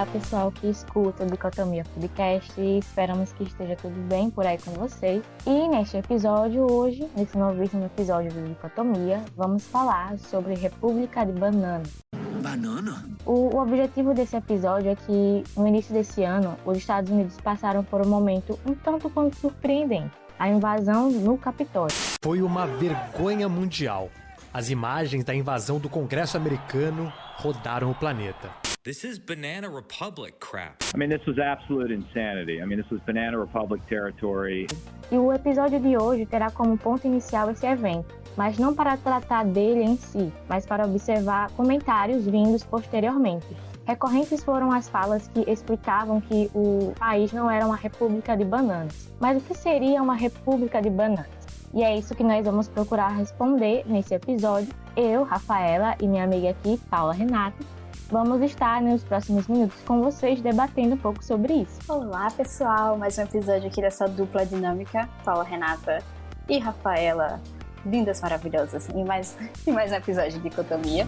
Olá, pessoal que escuta o Dicotomia Podcast. Esperamos que esteja tudo bem por aí com vocês. E neste episódio, hoje, nesse novíssimo episódio do Dicotomia, vamos falar sobre República de Banana. Banana? O objetivo desse episódio é que, no início desse ano, os Estados Unidos passaram por um momento um tanto quanto surpreendente: a invasão no Capitólio. Foi uma vergonha mundial. As imagens da invasão do Congresso americano rodaram o planeta. This is Banana Republic crap. This was absolute insanity. This was Banana Republic territory. E o episódio de hoje terá como ponto inicial esse evento, mas não para tratar dele em si, mas para observar comentários vindos posteriormente. Recorrentes foram as falas que explicavam que o país não era uma república de bananas. Mas o que seria uma república de bananas? E é isso que nós vamos procurar responder nesse episódio. Eu, Rafaela, e minha amiga aqui, Paula Renata, vamos estar nos próximos minutos com vocês debatendo um pouco sobre isso. Olá, pessoal! Mais um episódio aqui dessa dupla dinâmica, Paula Renata e Rafaela, lindas, maravilhosas, e mais um episódio de Dicotomia.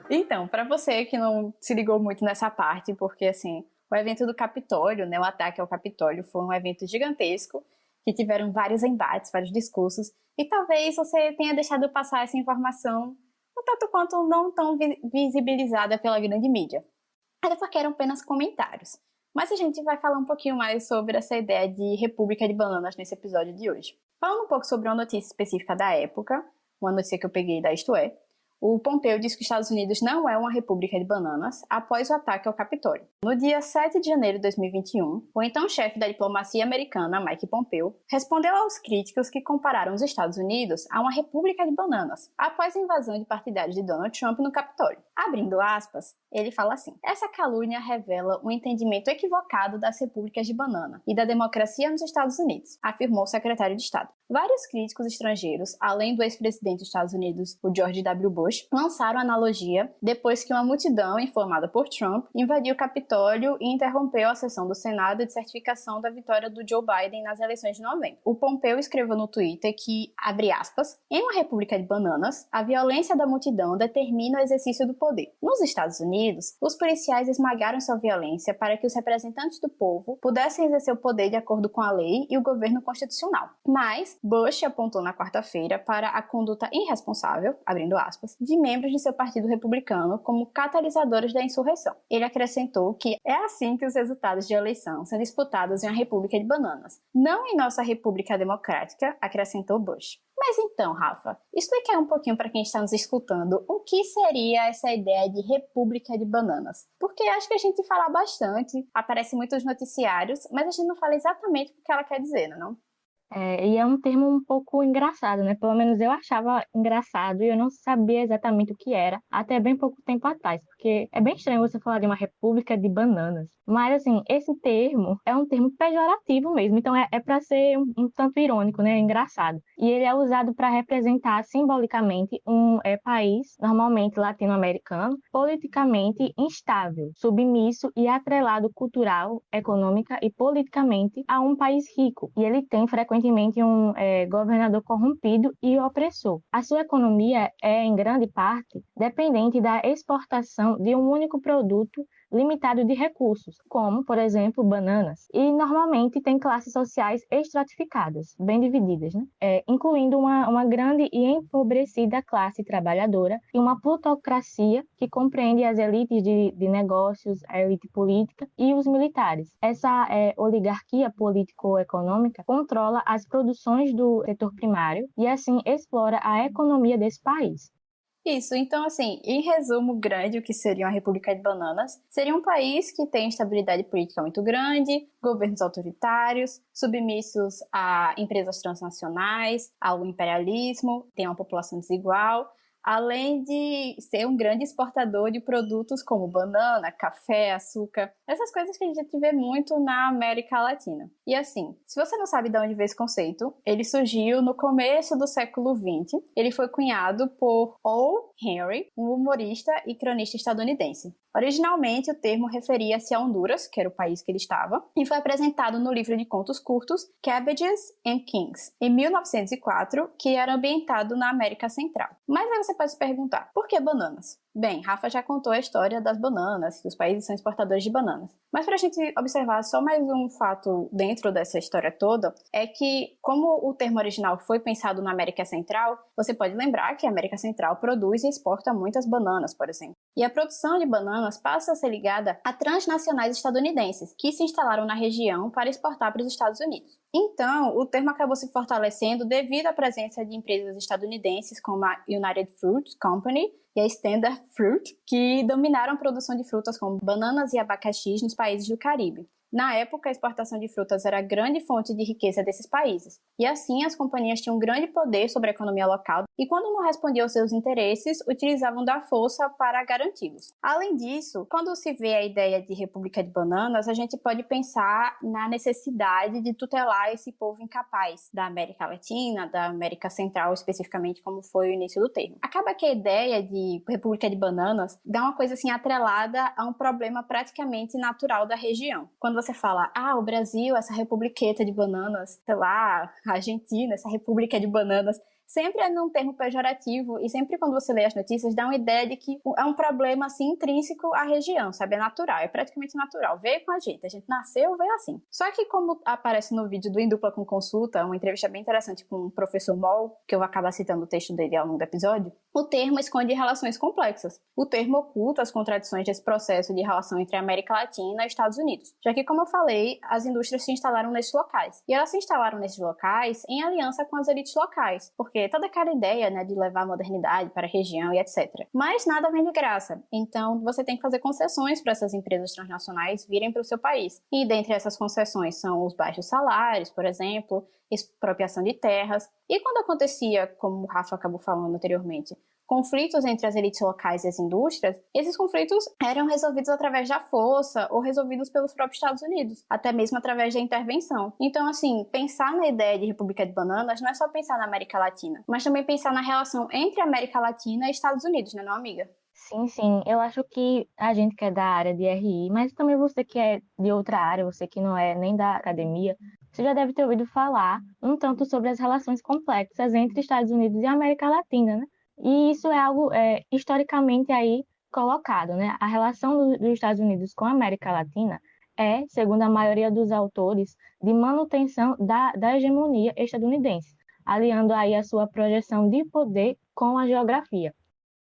Então, para você que não se ligou muito nessa parte, porque assim, o evento do Capitólio, o ataque ao Capitólio, foi um evento gigantesco, que tiveram vários embates, vários discursos, e talvez você tenha deixado passar essa informação um tanto quanto não tão visibilizada pela grande mídia. Até porque eram apenas comentários. Mas a gente vai falar um pouquinho mais sobre essa ideia de República de Bananas nesse episódio de hoje. Falando um pouco sobre uma notícia específica da época, uma notícia que eu peguei da Isto É, o Pompeu diz que os Estados Unidos não é uma república de bananas após o ataque ao Capitólio. No dia 7 de janeiro de 2021, o então chefe da diplomacia americana, Mike Pompeo, respondeu aos críticos que compararam os Estados Unidos a uma república de bananas após a invasão de partidários de Donald Trump no Capitólio. Abrindo aspas, ele fala assim: essa calúnia revela um entendimento equivocado das repúblicas de banana e da democracia nos Estados Unidos, afirmou o secretário de Estado. Vários críticos estrangeiros, além do ex-presidente dos Estados Unidos, o George W. Bush, lançaram a analogia depois que uma multidão, informada por Trump, invadiu o Capitólio e interrompeu a sessão do Senado de certificação da vitória do Joe Biden nas eleições de novembro. O Pompeu escreveu no Twitter que, abre aspas, em uma república de bananas, a violência da multidão determina o exercício do poder. Nos Estados Unidos, os policiais esmagaram sua violência para que os representantes do povo pudessem exercer o poder de acordo com a lei e o governo constitucional. Mas Bush apontou na quarta-feira para a conduta irresponsável, abrindo aspas, de membros de seu partido republicano como catalisadores da insurreição. Ele acrescentou que é assim que os resultados de eleição são disputados em uma república de bananas, não em nossa república democrática, acrescentou Bush. Mas então, Rafa, explica um pouquinho para quem está nos escutando o que seria essa ideia de república de bananas. Porque acho que a gente fala bastante, aparece muito nos noticiários, mas a gente não fala exatamente o que ela quer dizer, não? E é um termo um pouco engraçado, né? Pelo menos eu achava engraçado e eu não sabia exatamente o que era até bem pouco tempo atrás, porque é bem estranho você falar de uma república de bananas. Mas, assim, esse termo é um termo pejorativo mesmo, então é para ser um tanto irônico, né? Engraçado. E ele é usado para representar simbolicamente um país, normalmente latino-americano, politicamente instável, submisso e atrelado cultural, econômica e politicamente a um país rico. E ele tem frequentemente um governador corrompido e opressor. A sua economia é, em grande parte, dependente da exportação de um único produto limitado de recursos, como, por exemplo, bananas. E, normalmente, tem classes sociais estratificadas, bem divididas, né? Incluindo uma grande e empobrecida classe trabalhadora e uma plutocracia que compreende as elites de negócios, a elite política e os militares. Essa oligarquia político-econômica controla as produções do setor primário e, assim, explora a economia desse país. Isso, então assim, em resumo grande, o que seria uma república de bananas, seria um país que tem estabilidade política muito grande, governos autoritários, submissos a empresas transnacionais, ao imperialismo, tem uma população desigual, além de ser um grande exportador de produtos como banana, café, açúcar, essas coisas que a gente vê muito na América Latina. E assim, se você não sabe de onde veio esse conceito, ele surgiu no começo do século XX. Ele foi cunhado por O. Henry, um humorista e cronista estadunidense. Originalmente, o termo referia-se a Honduras, que era o país que ele estava, e foi apresentado no livro de contos curtos Cabbages and Kings, em 1904, que era ambientado na América Central. Mas aí você pode se perguntar, por que bananas? Bem, Rafa já contou a história das bananas, que os países são exportadores de bananas. Mas para a gente observar só mais um fato dentro dessa história toda, é que como o termo original foi pensado na América Central, você pode lembrar que a América Central produz e exporta muitas bananas, por exemplo. E a produção de bananas passa a ser ligada a transnacionais estadunidenses, que se instalaram na região para exportar para os Estados Unidos. Então, o termo acabou se fortalecendo devido à presença de empresas estadunidenses como a United Fruit Company e a Standard Fruit, que dominaram a produção de frutas como bananas e abacaxis nos países do Caribe. Na época, a exportação de frutas era a grande fonte de riqueza desses países, e assim as companhias tinham grande poder sobre a economia local e, quando não respondiam aos seus interesses, utilizavam da força para garanti-los. Além disso, quando se vê a ideia de República de Bananas, a gente pode pensar na necessidade de tutelar esse povo incapaz da América Latina, da América Central especificamente, como foi o início do termo. Acaba que a ideia de República de Bananas dá uma coisa assim atrelada a um problema praticamente natural da região. Quando você fala, o Brasil, essa republiqueta de bananas, sei lá, a Argentina, essa república de bananas, sempre é num termo pejorativo e sempre quando você lê as notícias dá uma ideia de que é um problema assim intrínseco à região, sabe? É natural, é praticamente natural. Veio com a gente nasceu, veio assim. Só que como aparece no vídeo do Em Dupla com Consulta, uma entrevista bem interessante com o professor Moll, que eu vou acabar citando o texto dele ao longo do episódio, o termo esconde relações complexas. O termo oculta as contradições desse processo de relação entre a América Latina e os Estados Unidos, já que, como eu falei, as indústrias se instalaram nesses locais. E elas se instalaram nesses locais em aliança com as elites locais, porque toda aquela ideia, né, de levar a modernidade para a região e etc. Mas nada vem de graça, então você tem que fazer concessões para essas empresas transnacionais virem para o seu país. E dentre essas concessões são os baixos salários, por exemplo, expropriação de terras. E quando acontecia, como o Rafa acabou falando anteriormente, conflitos entre as elites locais e as indústrias, esses conflitos eram resolvidos através da força ou resolvidos pelos próprios Estados Unidos, até mesmo através da intervenção. Então, assim, pensar na ideia de República de Bananas não é só pensar na América Latina, mas também pensar na relação entre a América Latina e Estados Unidos, né, não, amiga? Sim, sim. Eu acho que a gente que é da área de RI, mas também você que é de outra área, você que não é nem da academia, você já deve ter ouvido falar um tanto sobre as relações complexas entre Estados Unidos e América Latina, né? E isso é algo historicamente aí colocado, né? A relação dos Estados Unidos com a América Latina é, segundo a maioria dos autores, de manutenção da hegemonia estadunidense, aliando aí a sua projeção de poder com a geografia.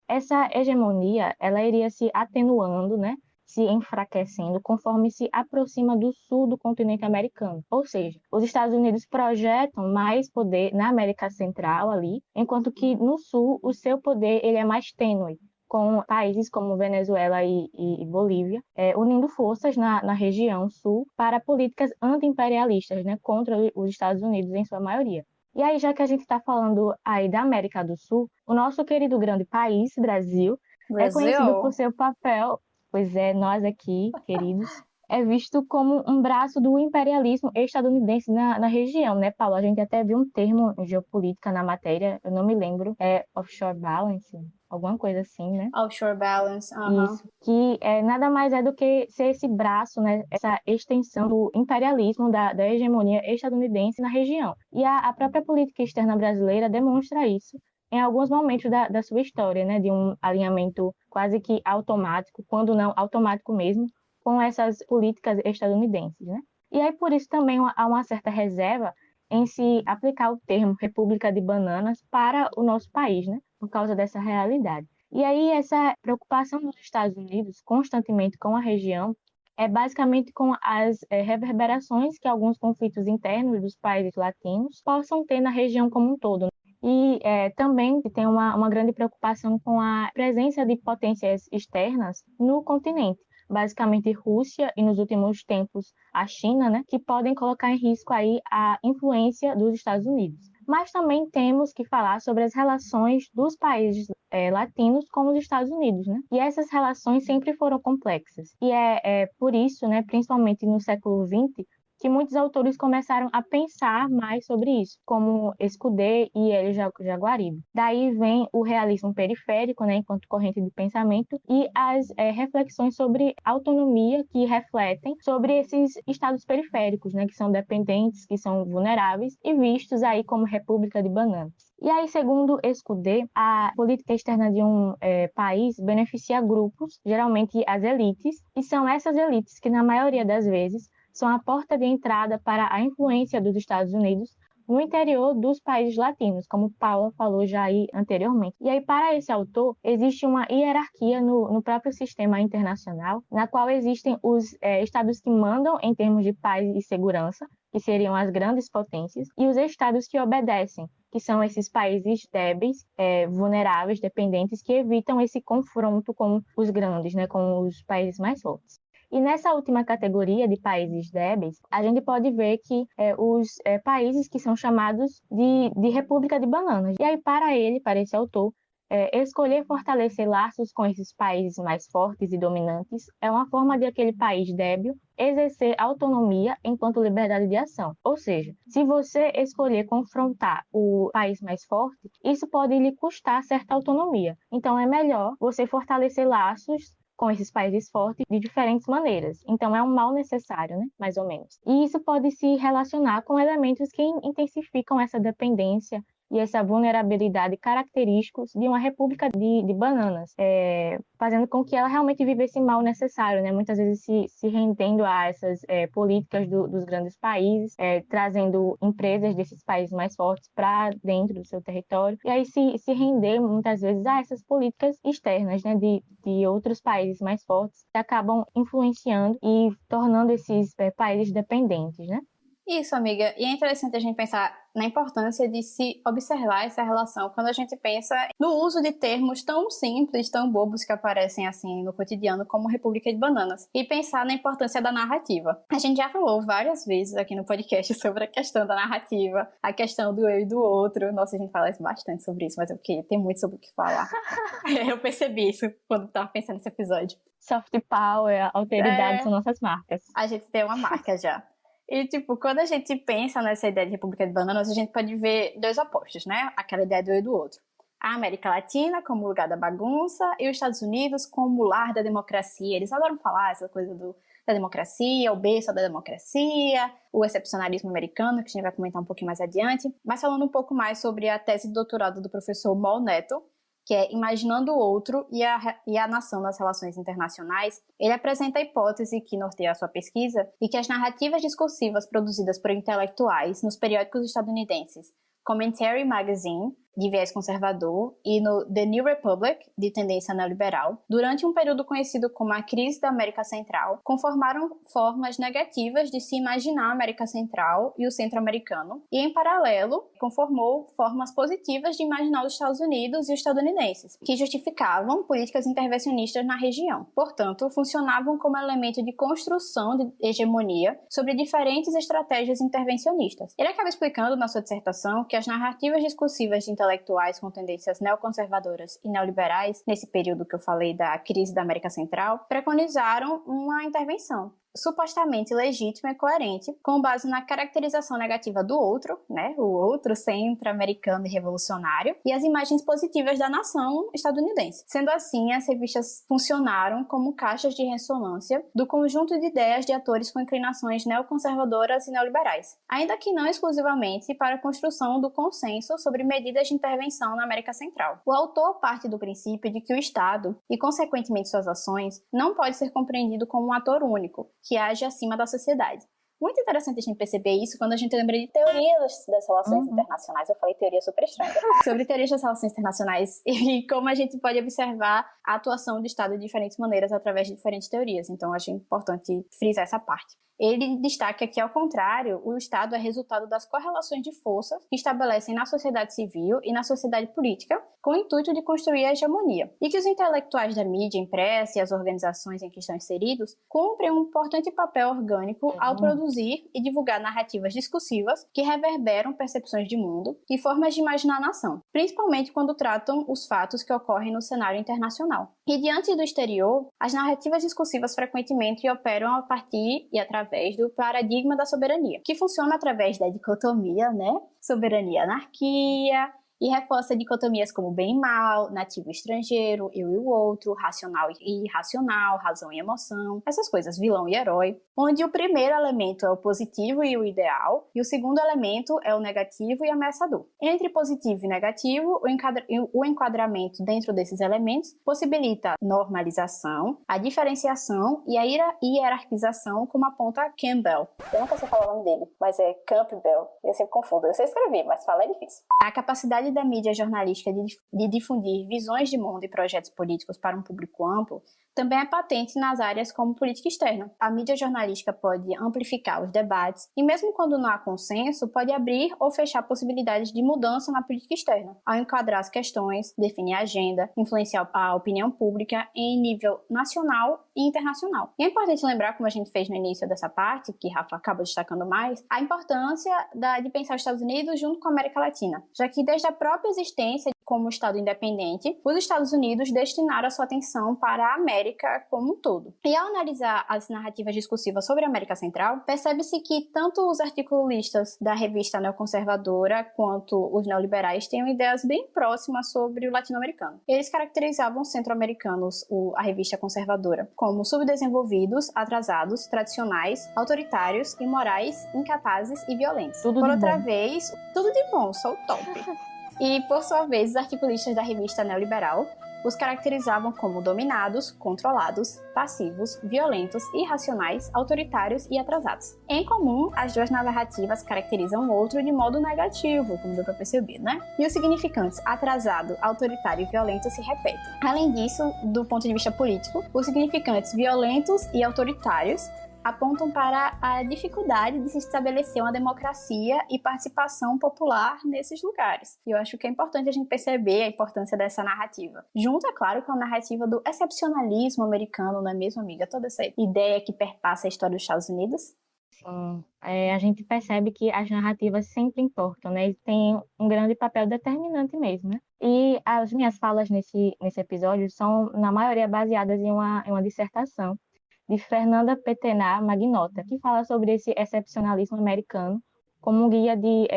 Essa hegemonia, ela iria se atenuando, né? Se enfraquecendo conforme se aproxima do sul do continente americano. Ou seja, os Estados Unidos projetam mais poder na América Central ali, enquanto que no sul o seu poder ele é mais tênue, com países como Venezuela e Bolívia, unindo forças na região sul para políticas anti-imperialistas, né, contra os Estados Unidos em sua maioria. E aí, já que a gente está falando aí da América do Sul, o nosso querido grande país, Brasil, é conhecido por seu papel, pois é, nós aqui, queridos, é visto como um braço do imperialismo estadunidense na região, né, Paulo? A gente até viu um termo em geopolítica na matéria, eu não me lembro, é offshore balance, alguma coisa assim, né? Offshore balance, Isso, que nada mais é do que ser esse braço, né, essa extensão do imperialismo, da hegemonia estadunidense na região. E a própria política externa brasileira demonstra isso em alguns momentos da sua história, né, de um alinhamento quase que automático, quando não automático mesmo, com essas políticas estadunidenses, né? E aí, por isso, também há uma certa reserva em se aplicar o termo República de Bananas para o nosso país, né? Por causa dessa realidade. E aí, essa preocupação dos Estados Unidos constantemente com a região é basicamente com as reverberações que alguns conflitos internos dos países latinos possam ter na região como um todo. E também tem uma grande preocupação com a presença de potências externas no continente, basicamente Rússia e, nos últimos tempos, a China, né, que podem colocar em risco aí a influência dos Estados Unidos. Mas também temos que falar sobre as relações dos países latinos com os Estados Unidos, né? E essas relações sempre foram complexas. E é por isso, né, principalmente no século XX, que muitos autores começaram a pensar mais sobre isso, como Escudé e Hélio Jaguaribe. Daí vem o realismo periférico, né, enquanto corrente de pensamento, e as reflexões sobre autonomia que refletem sobre esses estados periféricos, né, que são dependentes, que são vulneráveis e vistos aí como república de bananas. E aí, segundo Escudé, a política externa de um país beneficia grupos, geralmente as elites, e são essas elites que, na maioria das vezes, são a porta de entrada para a influência dos Estados Unidos no interior dos países latinos, como Paula falou já aí anteriormente. E aí, para esse autor, existe uma hierarquia no próprio sistema internacional, na qual existem os estados que mandam em termos de paz e segurança, que seriam as grandes potências, e os estados que obedecem, que são esses países débeis, vulneráveis, dependentes, que evitam esse confronto com os grandes, né, com os países mais fortes. E nessa última categoria de países débeis, a gente pode ver que os países que são chamados de República de Bananas. E aí, para esse autor, escolher fortalecer laços com esses países mais fortes e dominantes é uma forma de aquele país débil exercer autonomia enquanto liberdade de ação. Ou seja, se você escolher confrontar o país mais forte, isso pode lhe custar certa autonomia. Então, é melhor você fortalecer laços com esses países fortes de diferentes maneiras. Então, é um mal necessário, né? Mais ou menos. E isso pode se relacionar com elementos que intensificam essa dependência e essa vulnerabilidade característicos de uma república de bananas, fazendo com que ela realmente viva esse mal necessário, né? Muitas vezes se rendendo a essas políticas dos grandes países, trazendo empresas desses países mais fortes para dentro do seu território, e aí se render muitas vezes a essas políticas externas, né? De outros países mais fortes, que acabam influenciando e tornando esses países dependentes, né? Isso, amiga. E é interessante a gente pensar na importância de se observar essa relação quando a gente pensa no uso de termos tão simples, tão bobos que aparecem assim no cotidiano, como República de Bananas, e pensar na importância da narrativa. A gente já falou várias vezes aqui no podcast sobre a questão da narrativa, a questão do eu e do outro. Nossa, a gente fala bastante sobre isso, mas é porque tem muito sobre o que falar. Eu percebi isso quando estava pensando nesse episódio. Soft power, alteridade são nossas marcas. A gente tem uma marca já. E, tipo, quando a gente pensa nessa ideia de República de Bananas, a gente pode ver dois opostos, né? Aquela ideia do eu e do outro. A América Latina como lugar da bagunça e os Estados Unidos como lar da democracia. Eles adoram falar essa coisa da democracia, o berço da democracia, o excepcionalismo americano, que a gente vai comentar um pouquinho mais adiante. Mas falando um pouco mais sobre a tese de doutorado do professor Mol Neto, que é Imaginando o Outro e a Nação nas Relações Internacionais, ele apresenta a hipótese que norteia a sua pesquisa de que as narrativas discursivas produzidas por intelectuais nos periódicos estadunidenses Commentary Magazine, de viés conservador, e no The New Republic, de tendência neoliberal, durante um período conhecido como a Crise da América Central, conformaram formas negativas de se imaginar a América Central e o centro-americano, e, em paralelo, conformou formas positivas de imaginar os Estados Unidos e os estadunidenses, que justificavam políticas intervencionistas na região. Portanto, funcionavam como elemento de construção de hegemonia sobre diferentes estratégias intervencionistas. Ele acaba explicando na sua dissertação que as narrativas discursivas de intelectuais com tendências neoconservadoras e neoliberais, nesse período que eu falei da crise da América Central, preconizaram uma intervenção supostamente legítima e coerente, com base na caracterização negativa do outro, né, o outro centro-americano e revolucionário, e as imagens positivas da nação estadunidense. Sendo assim, as revistas funcionaram como caixas de ressonância do conjunto de ideias de atores com inclinações neoconservadoras e neoliberais, ainda que não exclusivamente para a construção do consenso sobre medidas de intervenção na América Central. O autor parte do princípio de que o Estado, e consequentemente suas ações, não pode ser compreendido como um ator único, que age acima da sociedade. Muito interessante a gente perceber isso quando a gente lembra de teorias das relações internacionais. Eu falei teoria super estranha. Sobre teorias das relações internacionais e como a gente pode observar a atuação do Estado de diferentes maneiras através de diferentes teorias. Então, eu acho importante frisar essa parte. Ele destaca que, ao contrário, o Estado é resultado das correlações de força que estabelecem na sociedade civil e na sociedade política, com o intuito de construir a hegemonia, e que os intelectuais da mídia impressa e as organizações em que estão inseridos cumprem um importante papel orgânico ao produzir e divulgar narrativas discursivas que reverberam percepções de mundo e formas de imaginar a nação, principalmente quando tratam os fatos que ocorrem no cenário internacional. E diante do exterior, as narrativas discursivas frequentemente operam a partir e através do paradigma da soberania, que funciona através da dicotomia, né? Soberania-anarquia, e reforça dicotomias como bem e mal, nativo e estrangeiro, eu e o outro, racional e irracional, razão e emoção, essas coisas, vilão e herói, onde o primeiro elemento é o positivo e o ideal, e o segundo elemento é o negativo e ameaçador. Entre positivo e negativo, o enquadramento dentro desses elementos possibilita a normalização, a diferenciação e a hierarquização, como aponta Campbell. Eu nunca sei falar o nome dele, mas é Campbell, eu sempre confundo, eu sei escrever, mas falar é difícil. A capacidade da mídia jornalística de difundir visões de mundo e projetos políticos para um público amplo também é patente nas áreas como política externa. A mídia jornalística pode amplificar os debates e, mesmo quando não há consenso, pode abrir ou fechar possibilidades de mudança na política externa, ao enquadrar as questões, definir a agenda, influenciar a opinião pública em nível nacional e internacional. E é importante lembrar, como a gente fez no início dessa parte, que Rafa acaba destacando mais, a importância de pensar os Estados Unidos junto com a América Latina, já que desde a própria existência como Estado independente, os Estados Unidos destinaram a sua atenção para a América como um todo. E ao analisar as narrativas discursivas sobre a América Central, percebe-se que tanto os articulistas da revista neoconservadora quanto os neoliberais têm ideias bem próximas sobre o latino-americano. Eles caracterizavam os centro-americanos, a revista conservadora, como subdesenvolvidos, atrasados, tradicionais, autoritários, imorais, incapazes e violentos. Por outra vez, tudo de bom, sou o top. E, por sua vez, os articulistas da revista neoliberal os caracterizavam como dominados, controlados, passivos, violentos, irracionais, autoritários e atrasados. Em comum, as duas narrativas caracterizam o outro de modo negativo, como deu para perceber, né? E os significantes atrasado, autoritário e violento se repetem. Além disso, do ponto de vista político, os significantes violentos e autoritários apontam para a dificuldade de se estabelecer uma democracia e participação popular nesses lugares. E eu acho que é importante a gente perceber a importância dessa narrativa. Junto, é claro, com a narrativa do excepcionalismo americano, não é mesmo, amiga? Toda essa ideia que perpassa a história dos Estados Unidos. Sim, a gente percebe que as narrativas sempre importam, né? E tem um grande papel determinante mesmo, né? E as minhas falas nesse episódio são, na maioria, baseadas em uma dissertação de Fernanda Petenar Magnota, que fala sobre esse excepcionalismo americano como um guia de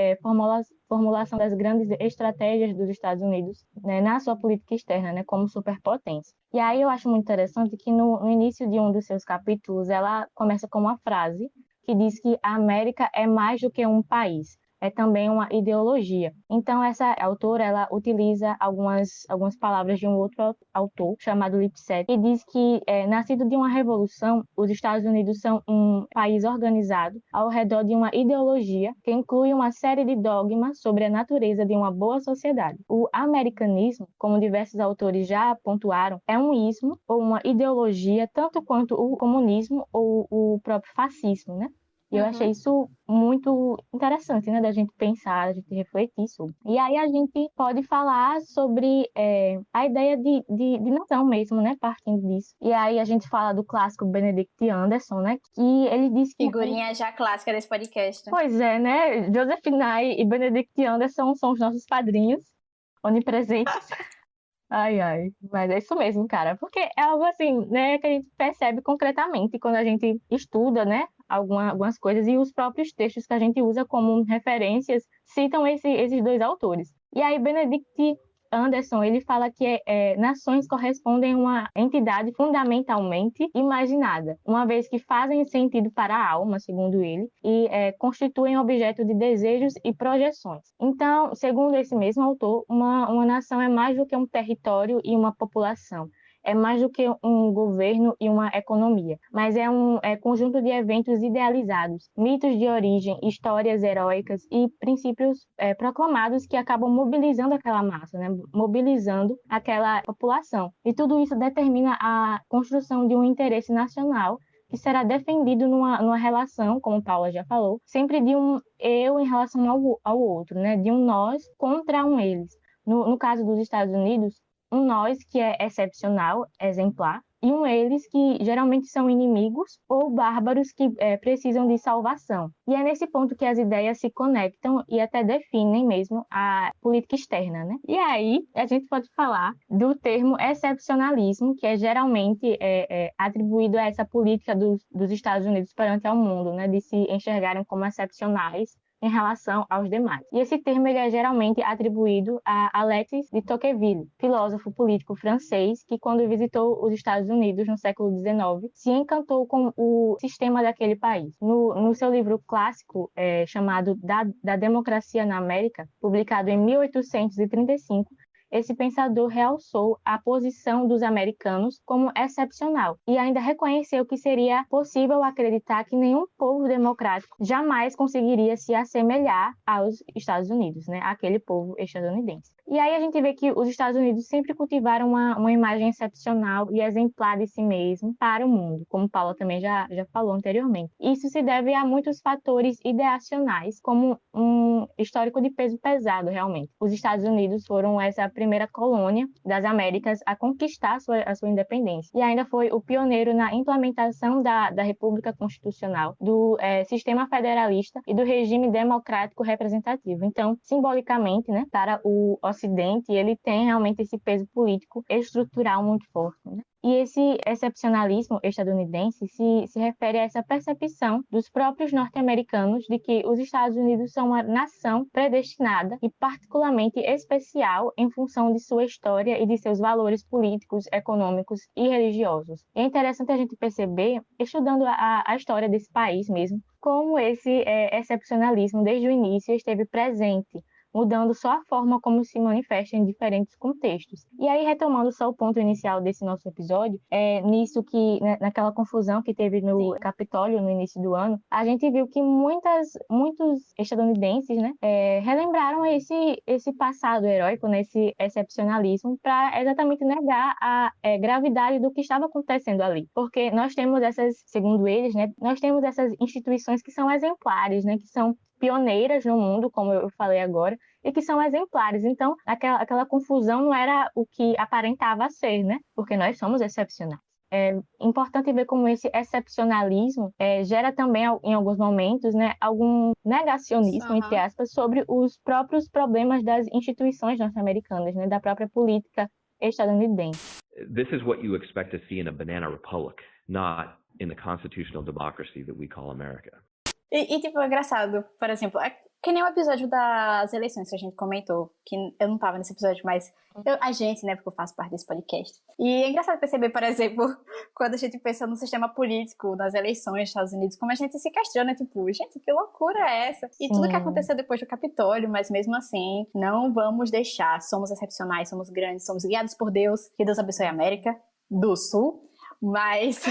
formulação das grandes estratégias dos Estados Unidos, né, na sua política externa, né, como superpotência. E aí eu acho muito interessante que no início de um dos seus capítulos ela começa com uma frase que diz que a América é mais do que um país, é também uma ideologia. Então, essa autora, ela utiliza algumas palavras de um outro autor, chamado Lipset, que diz que, nascido de uma revolução, os Estados Unidos são um país organizado ao redor de uma ideologia que inclui uma série de dogmas sobre a natureza de uma boa sociedade. O americanismo, como diversos autores já pontuaram, é um ismo ou uma ideologia tanto quanto o comunismo ou o próprio fascismo, né? E eu achei isso muito interessante, né, da gente pensar, da gente refletir sobre. E aí a gente pode falar sobre a ideia de nação mesmo, né, partindo disso. E aí a gente fala do clássico Benedict Anderson, né, que ele disse que... Figurinha já clássica desse podcast. Pois é, né, Joseph Nye e Benedict Anderson são os nossos padrinhos onipresentes. Ai, mas é isso mesmo, cara, porque é algo assim, né, que a gente percebe concretamente quando a gente estuda, né, algumas coisas, e os próprios textos que a gente usa como referências citam esses dois autores. E aí Benedict Anderson, ele fala que nações correspondem a uma entidade fundamentalmente imaginada, uma vez que fazem sentido para a alma, segundo ele, e constituem objeto de desejos e projeções. Então, segundo esse mesmo autor, uma nação é mais do que um território e uma população. É mais do que um governo e uma economia, mas é um conjunto de eventos idealizados, mitos de origem, histórias heróicas e princípios proclamados que acabam mobilizando aquela massa, né? Mobilizando aquela população. E tudo isso determina a construção de um interesse nacional que será defendido numa relação, como Paula já falou, sempre de um eu em relação ao outro, né? De um nós contra um eles. No caso dos Estados Unidos, um nós que é excepcional, exemplar, e um eles que geralmente são inimigos ou bárbaros que precisam de salvação. E é nesse ponto que as ideias se conectam e até definem mesmo a política externa, né? E aí a gente pode falar do termo excepcionalismo, que é geralmente atribuído a essa política dos Estados Unidos perante ao mundo, né? De se enxergarem como excepcionais em relação aos demais. E esse termo ele é geralmente atribuído a Alexis de Tocqueville, filósofo político francês que, quando visitou os Estados Unidos no século XIX, se encantou com o sistema daquele país. No seu livro clássico chamado da Democracia na América, publicado em 1835, esse pensador realçou a posição dos americanos como excepcional e ainda reconheceu que seria possível acreditar que nenhum povo democrático jamais conseguiria se assemelhar aos Estados Unidos, né? Aquele povo estadunidense. E aí a gente vê que os Estados Unidos sempre cultivaram uma imagem excepcional e exemplar de si mesmo para o mundo, como Paula também já falou anteriormente. Isso se deve a muitos fatores ideacionais, como um histórico de peso pesado, realmente. Os Estados Unidos foram essa primeira colônia das Américas a conquistar a sua independência. E ainda foi o pioneiro na implementação da República Constitucional, do sistema federalista e do regime democrático representativo. Então, simbolicamente, né, para o Ocidente, ele tem realmente esse peso político estrutural muito forte, né? E esse excepcionalismo estadunidense se refere a essa percepção dos próprios norte-americanos de que os Estados Unidos são uma nação predestinada e particularmente especial em função de sua história e de seus valores políticos, econômicos e religiosos. E é interessante a gente perceber, estudando a história desse país mesmo, como esse excepcionalismo desde o início esteve presente, mudando só a forma como se manifesta em diferentes contextos. E aí, retomando só o ponto inicial desse nosso episódio, nisso que, naquela confusão que teve no Capitólio no início do ano, a gente viu que muitos estadunidenses, né, relembraram esse passado heróico, né, esse excepcionalismo, para exatamente negar a gravidade do que estava acontecendo ali. Porque nós temos segundo eles, né, nós temos essas instituições que são exemplares, né, que são pioneiras no mundo, como eu falei agora, e que são exemplares. Então, aquela confusão não era o que aparentava ser, né? Porque nós somos excepcionais. É importante ver como esse excepcionalismo gera também, em alguns momentos, né, algum negacionismo, entre aspas, sobre os próprios problemas das instituições norte-americanas, né, da própria política estadunidense. This is what you expect to see in a banana republic, not in the constitutional democracy that we call America. Tipo, é engraçado, por exemplo, que nem o episódio das eleições que a gente comentou, que eu não tava nesse episódio, mas a gente, né, porque eu faço parte desse podcast. E é engraçado perceber, por exemplo, quando a gente pensa no sistema político, nas eleições dos Estados Unidos, como a gente se questiona, tipo, gente, que loucura é essa? E tudo que aconteceu depois do Capitólio, mas mesmo assim, não vamos deixar, somos excepcionais, somos grandes, somos guiados por Deus, que Deus abençoe a América do Sul, mas...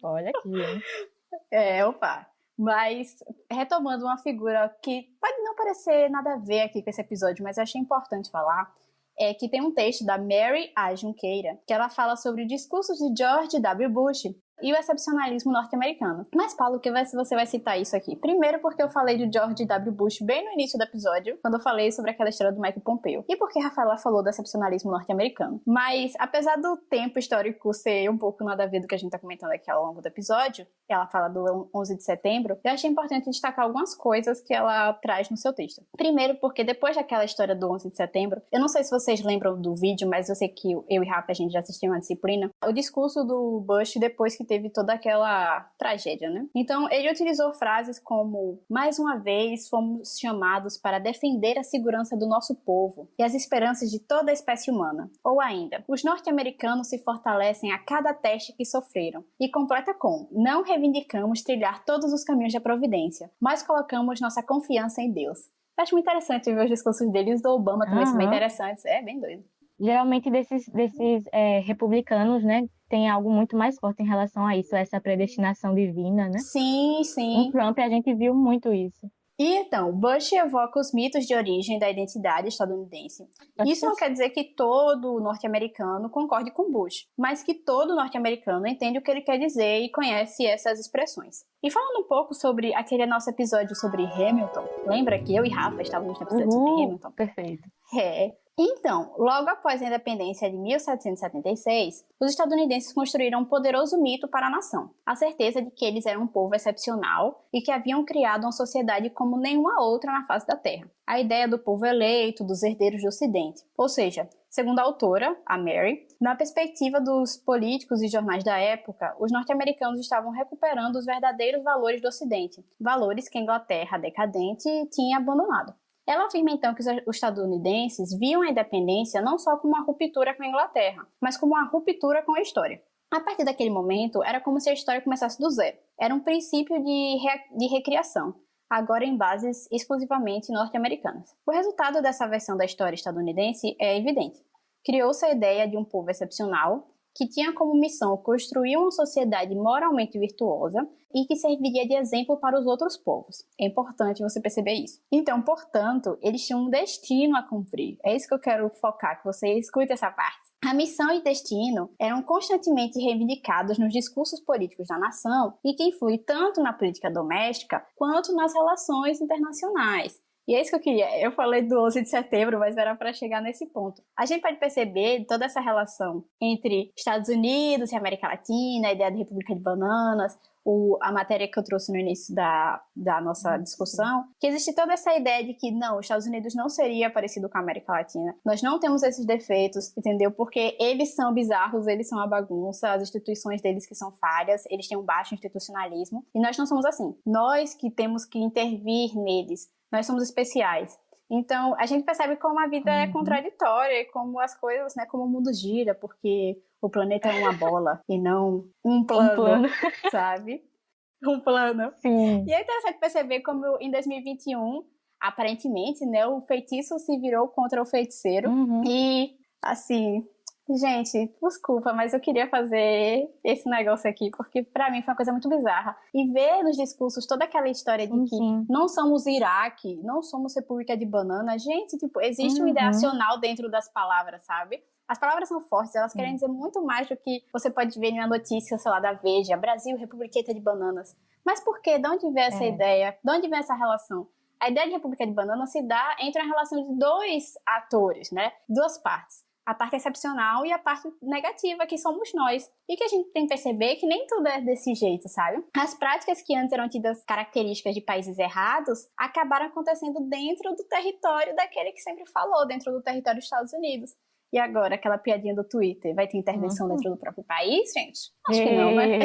Olha aqui, hein? Opa! Mas, retomando uma figura que pode não parecer nada a ver aqui com esse episódio, mas eu achei importante falar, é que tem um texto da Mary A. Junqueira, que ela fala sobre discursos de George W. Bush e o excepcionalismo norte-americano. Mas, Paulo, que você vai citar isso aqui? Primeiro porque eu falei de George W. Bush bem no início do episódio, quando eu falei sobre aquela história do Mike Pompeo. E porque a Rafaela falou do excepcionalismo norte-americano. Mas, apesar do tempo histórico ser um pouco nada a ver do que a gente tá comentando aqui ao longo do episódio, ela fala do 11 de setembro, eu achei importante destacar algumas coisas que ela traz no seu texto. Primeiro porque depois daquela história do 11 de setembro, eu não sei se vocês lembram do vídeo, mas eu sei que eu e Rafa, a gente já assistiu uma disciplina, o discurso do Bush depois que teve toda aquela tragédia, né? Então, ele utilizou frases como: mais uma vez fomos chamados para defender a segurança do nosso povo e as esperanças de toda a espécie humana. Ou ainda, os norte-americanos se fortalecem a cada teste que sofreram. E completa com: não reivindicamos trilhar todos os caminhos da providência, mas colocamos nossa confiança em Deus. Eu acho muito interessante ver os discursos deles, do Obama também são bem interessantes. É bem doido. Geralmente desses republicanos, né, tem algo muito mais forte em relação a isso, essa predestinação divina, né? Sim, sim. Em Trump a gente viu muito isso. E então, Bush evoca os mitos de origem da identidade estadunidense. Isso não quer dizer que todo norte-americano concorde com Bush, mas que todo norte-americano entende o que ele quer dizer e conhece essas expressões. E falando um pouco sobre aquele nosso episódio sobre Hamilton, lembra que eu e Rafa estávamos no episódio sobre Hamilton? Perfeito. Então, logo após a independência de 1776, os estadunidenses construíram um poderoso mito para a nação, a certeza de que eles eram um povo excepcional e que haviam criado uma sociedade como nenhuma outra na face da Terra. A ideia do povo eleito, dos herdeiros do Ocidente. Ou seja, segundo a autora, a Mary, na perspectiva dos políticos e jornais da época, os norte-americanos estavam recuperando os verdadeiros valores do Ocidente, valores que a Inglaterra decadente tinha abandonado. Ela afirma então que os estadunidenses viam a independência não só como uma ruptura com a Inglaterra, mas como uma ruptura com a história. A partir daquele momento, era como se a história começasse do zero. Era um princípio de recriação, agora em bases exclusivamente norte-americanas. O resultado dessa versão da história estadunidense é evidente. Criou-se a ideia de um povo excepcional, que tinha como missão construir uma sociedade moralmente virtuosa e que serviria de exemplo para os outros povos. É importante você perceber isso. Então, portanto, eles tinham um destino a cumprir. É isso que eu quero focar, que você escute essa parte. A missão e destino eram constantemente reivindicados nos discursos políticos da nação e que influi tanto na política doméstica quanto nas relações internacionais. E é isso que eu queria. Eu falei do 11 de setembro, mas era para chegar nesse ponto. A gente pode perceber toda essa relação entre Estados Unidos e América Latina, a ideia da República de Bananas, a matéria que eu trouxe no início da nossa discussão, que existe toda essa ideia de que não, os Estados Unidos não seria parecido com a América Latina. Nós não temos esses defeitos, entendeu? Porque eles são bizarros, eles são uma bagunça, as instituições deles que são falhas, eles têm um baixo institucionalismo, e nós não somos assim. Nós que temos que intervir neles, nós somos especiais. Então, a gente percebe como a vida é contraditória e como as coisas, né, como o mundo gira, porque o planeta é uma bola e não um plano, sabe? Um plano. Sim. E é interessante perceber como em 2021, aparentemente, né, o feitiço se virou contra o feiticeiro. E, assim, gente, desculpa, mas eu queria fazer esse negócio aqui, porque pra mim foi uma coisa muito bizarra. E ver nos discursos toda aquela história de que não somos Iraque, não somos República de Banana. Gente, tipo, existe uma ideia racional dentro das palavras, sabe? As palavras são fortes, elas querem dizer muito mais do que você pode ver em uma notícia, sei lá, da Veja, Brasil, Republiqueta de Bananas. Mas por quê? De onde vem essa ideia? De onde vem essa relação? A ideia de República de Bananas se dá entre a relação de dois atores, né? Duas partes. A parte excepcional e a parte negativa, que somos nós. E que a gente tem que perceber que nem tudo é desse jeito, sabe? As práticas que antes eram tidas características de países errados acabaram acontecendo dentro do território daquele que sempre falou, dentro do território dos Estados Unidos. E agora, aquela piadinha do Twitter, vai ter intervenção dentro do próprio país, gente? Acho que não, né?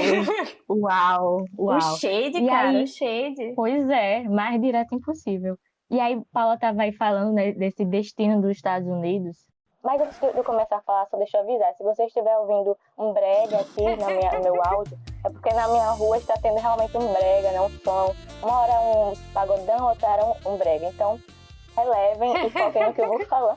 Uau. O shade, E cara, aí, o shade. Pois é, mais direto impossível. E aí, Paula estava aí falando, né, desse destino dos Estados Unidos. Mas antes de eu começar a falar, só deixa eu avisar, se você estiver ouvindo um brega aqui no meu áudio, é porque na minha rua está tendo realmente um brega, né, um som. Uma hora um pagodão, outra hora um brega. Então, relevem e foquem no que eu vou falar.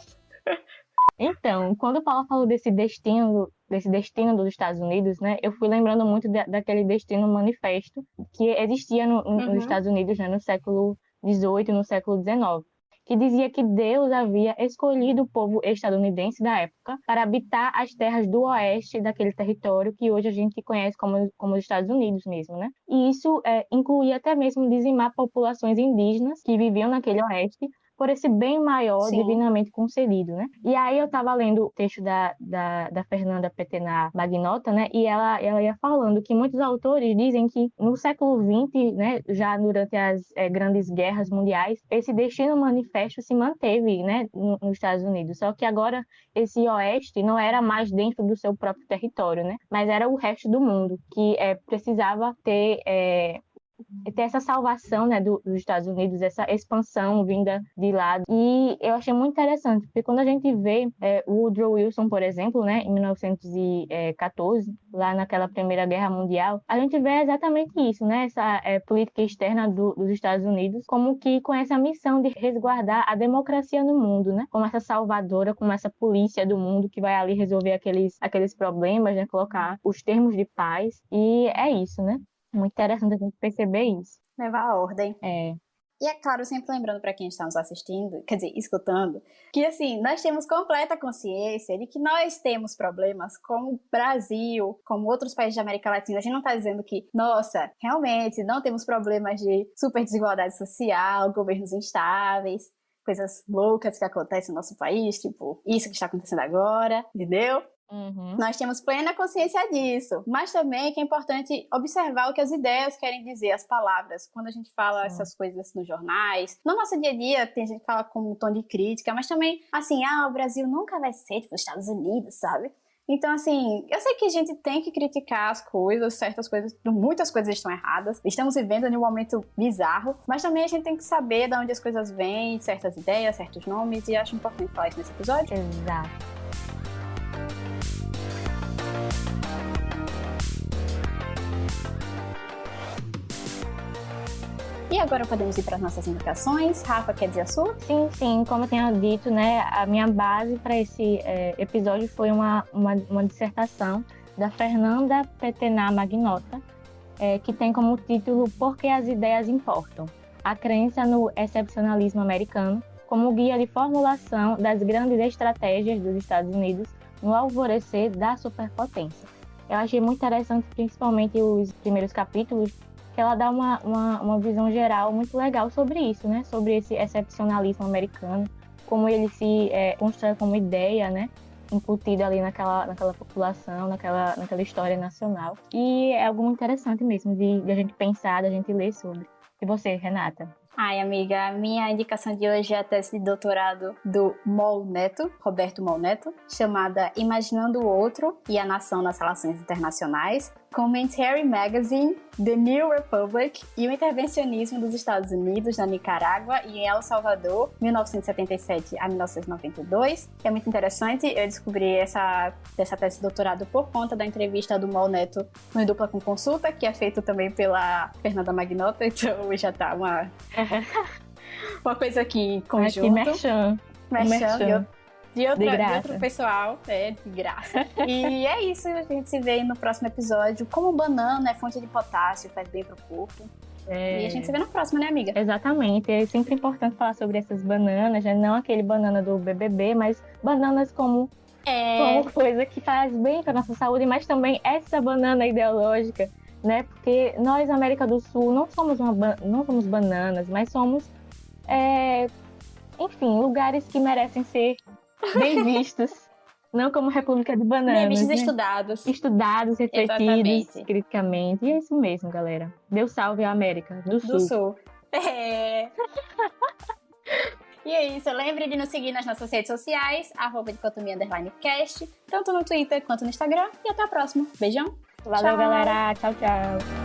Então, quando Paula falou desse destino dos Estados Unidos, né, eu fui lembrando muito daquele destino manifesto que existia nos Estados Unidos, né, no século XVIII e no século XIX. Que dizia que Deus havia escolhido o povo estadunidense da época para habitar as terras do oeste daquele território que hoje a gente conhece como os Estados Unidos mesmo, né? E isso incluía até mesmo dizimar populações indígenas que viviam naquele oeste por esse bem maior divinamente concedido, né? E aí eu estava lendo o texto da Fernanda Petenar Magnota, né? E ela ia falando que muitos autores dizem que no século XX, né, já durante as grandes guerras mundiais, esse destino manifesto se manteve, né, nos Estados Unidos. Só que agora esse oeste não era mais dentro do seu próprio território, né? Mas era o resto do mundo que precisava ter essa salvação, né, dos Estados Unidos, essa expansão vinda de lá. E eu achei muito interessante, porque quando a gente vê o Woodrow Wilson, por exemplo, né, em 1914, lá naquela Primeira Guerra Mundial, a gente vê exatamente isso, né, essa política externa dos Estados Unidos, como que com essa missão de resguardar a democracia no mundo, né, como essa salvadora, como essa polícia do mundo que vai ali resolver aqueles problemas, né, colocar os termos de paz. E é isso, né? Muito interessante a gente perceber isso. Levar a ordem. E é claro, sempre lembrando para quem está nos assistindo, quer dizer, escutando, que assim, nós temos completa consciência de que nós temos problemas como o Brasil, como outros países da América Latina. A gente não está dizendo que, nossa, realmente não temos problemas de super desigualdade social, governos instáveis, coisas loucas que acontecem no nosso país, tipo isso que está acontecendo agora, entendeu? Uhum. Nós temos plena consciência disso, mas também que é importante observar o que as ideias querem dizer, as palavras. Quando a gente fala essas coisas nos jornais, no nosso dia a dia, tem gente que fala com um tom de crítica, mas também, assim, o Brasil nunca vai ser tipo os Estados Unidos, sabe? Então, assim, eu sei que a gente tem que criticar as coisas, certas coisas, muitas coisas estão erradas, estamos vivendo em um momento bizarro, mas também a gente tem que saber de onde as coisas vêm, certas ideias, certos nomes, e acho importante falar isso nesse episódio. Exato. E agora podemos ir para as nossas indicações. Rafa, quer dizer a sua? Sim, como eu tinha dito, né, a minha base para esse episódio foi uma dissertação da Fernanda Petenar Magnota, que tem como título Por que as ideias importam? A crença no excepcionalismo americano como guia de formulação das grandes estratégias dos Estados Unidos no alvorecer da superpotência. Eu achei muito interessante, principalmente os primeiros capítulos, que ela dá uma visão geral muito legal sobre isso, né? Sobre esse excepcionalismo americano, como ele se constrói como ideia, né? Incutido ali naquela população, naquela história nacional. E é algo muito interessante mesmo de a gente pensar, de a gente ler sobre. E você, Renata? Ai, amiga, a minha indicação de hoje é a tese de doutorado do Mol Neto, Roberto Mol Neto, chamada Imaginando o Outro e a Nação nas Relações Internacionais, Commentary Magazine, The New Republic e o Intervencionismo dos Estados Unidos na Nicarágua e em El Salvador, 1977 a 1992. É muito interessante, eu descobri essa tese de doutorado por conta da entrevista do Mol Neto no Dupla com Consulta, que é feito também pela Fernanda Magnota, então já tá uma coisa aqui em conjunto. Aqui, merchan. De outro pessoal, de graça. E é isso, a gente se vê no próximo episódio. Como banana é fonte de potássio, faz bem pro corpo. E a gente se vê na próxima, né, amiga? Exatamente, é sempre importante falar sobre essas bananas, né? Não aquele banana do BBB, mas bananas como coisa que faz bem para nossa saúde, mas também essa banana ideológica, né? Porque nós, América do Sul, não somos bananas, mas somos, enfim, lugares que merecem ser bem vistos, não como República de Bananas. Bem vistos, né? Estudados, refletidos criticamente. E é isso mesmo, galera. Deus salve a América do Sul. E é isso, lembre de nos seguir nas nossas redes sociais, @dicotomia_cast, tanto no Twitter quanto no Instagram. E até a próxima. Beijão. Valeu, galera. Tchau, tchau.